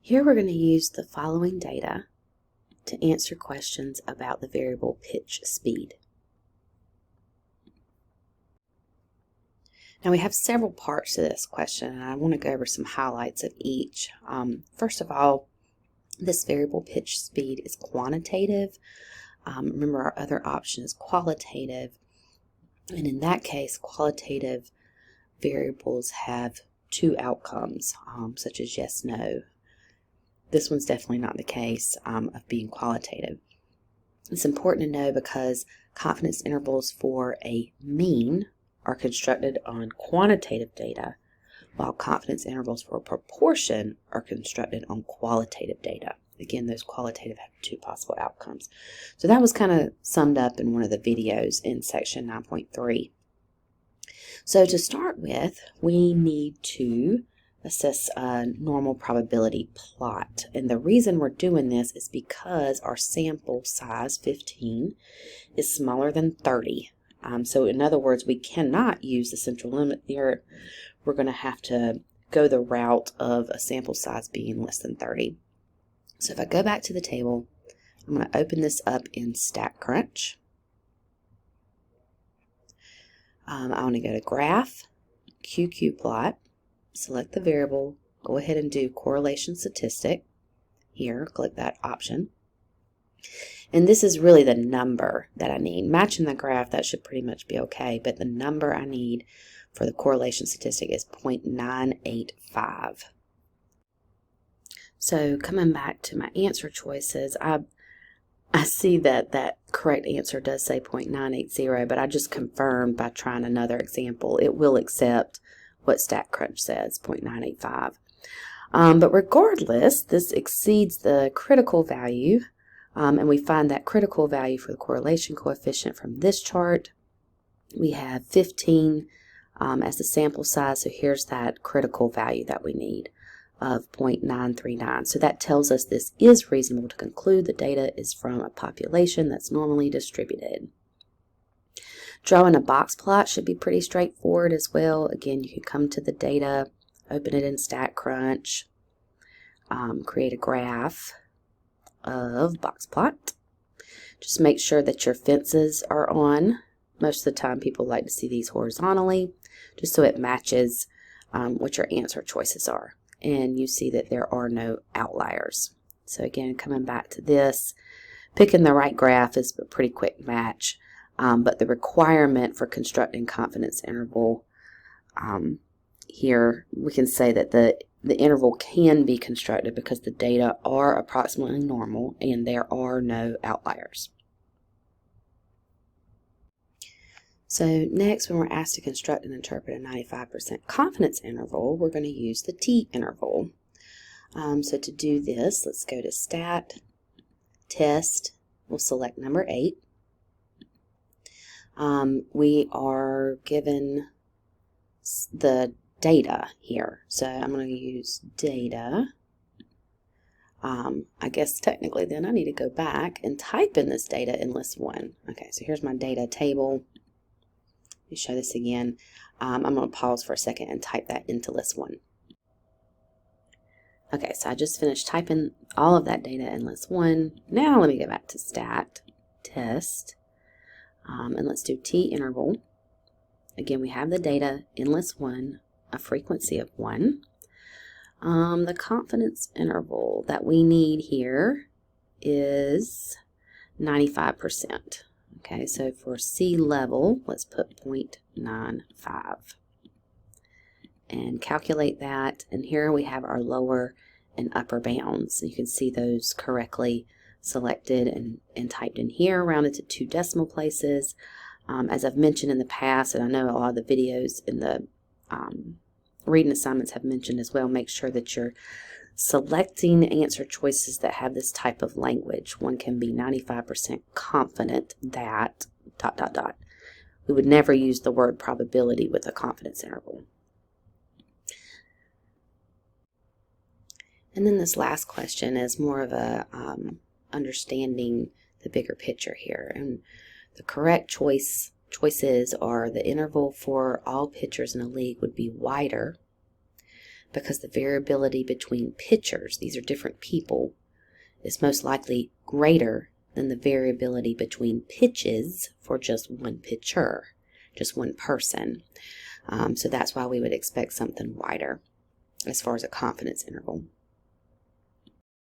Here we're going to use the following data to answer questions about the variable pitch speed. Now we have several parts to this question, and I want to go over some highlights of each. First of all, this variable pitch speed is quantitative. Remember, our other option is qualitative, and in that case, qualitative variables have two outcomes, such as yes, no. This one's definitely not the case of being qualitative. It's important to know because confidence intervals for a mean are constructed on quantitative data, while confidence intervals for a proportion are constructed on qualitative data. Again, those qualitative have two possible outcomes. So that was kind of summed up in one of the videos in section 9.3. So to start with, we need to assess a normal probability plot. And the reason we're doing this is because our sample size, 15, is smaller than 30. So in other words, we cannot use the central limit theorem. We're going to have to go the route of a sample size being less than 30. So if I go back to the table, I'm going to open this up in StatCrunch. I want to go to Graph, QQ Plot, select the variable, go ahead and do correlation statistic. Here, click that option. And this is really the number that I need. Matching the graph, that should pretty much be okay, but the number I need for the correlation statistic is 0.985. So coming back to my answer choices, I see that that correct answer does say 0.980, but I just confirmed by trying another example. It will accept what StatCrunch says, 0.985. But regardless, this exceeds the critical value, and we find that critical value for the correlation coefficient from this chart. We have 15 as the sample size, so here's that critical value that we need of 0.939. So that tells us this is reasonable to conclude the data is from a population that's normally distributed. Drawing a box plot should be pretty straightforward as well. Again, you can come to the data, open it in StatCrunch, create a graph of box plot. Just make sure that your fences are on. Most of the time people like to see these horizontally, just so it matches what your answer choices are. And you see that there are no outliers. So again, coming back to this, picking the right graph is a pretty quick match. But the requirement for constructing confidence interval, here we can say that the interval can be constructed because the data are approximately normal and there are no outliers. So next, when we're asked to construct and interpret a 95% confidence interval, we're going to use the T-interval. So to do this, let's go to Stat, Test, we'll select number 8. We are given the data here. So I'm going to use data. I guess technically then I need to go back and type in this data in list 1. Okay, so here's my data table. Let me show this again. I'm going to pause for a second and type that into list 1. Okay, so I just finished typing all of that data in list 1. Now let me go back to Stat, Test. And let's do T-interval. Again, we have the data in list 1, a frequency of 1. The confidence interval that we need here is 95%. Okay, so for C level, let's put 0.95. And calculate that. And here we have our lower and upper bounds. You can see those correctly selected and typed in here, rounded to 2 decimal places. As I've mentioned in the past, and I know a lot of the videos in the reading assignments have mentioned as well, make sure that you're selecting answer choices that have this type of language. One can be 95% confident that ... We would never use the word probability with a confidence interval. And then this last question is more of a understanding the bigger picture here. And the correct choices are the interval for all pitchers in a league would be wider because the variability between pitchers, these are different people, is most likely greater than the variability between pitches for just one pitcher, just one person. So that's why we would expect something wider as far as a confidence interval.